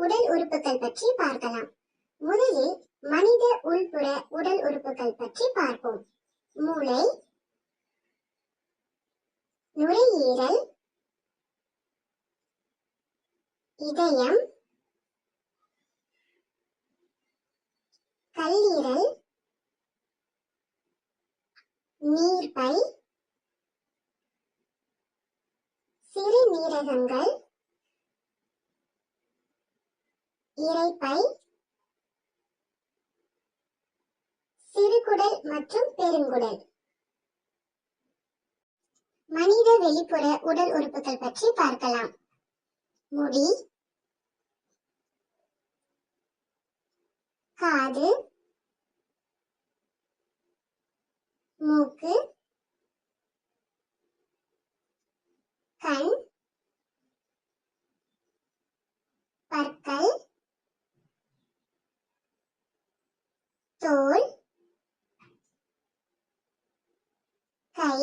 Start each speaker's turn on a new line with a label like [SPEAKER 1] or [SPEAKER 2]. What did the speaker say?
[SPEAKER 1] உடல் உறுப்புகள் பற்றி பார்க்கலாம். முதலில் மனித உள்புற உடல் உறுப்புகள் பற்றி பார்ப்போம். மூளை, நுரையீரல், இதயம், கல்லீரல், நீர்ப்பை, சிறுநீரகங்கள், இரைப்பை, சிறுகுடல் மற்றும் பெருங்குடல். மனித வெளிப்புற உடல் உறுப்புகள் பற்றி பார்க்கலாம். முடி, காது, மூக்கு, கண், பற்கள், தோல், கை,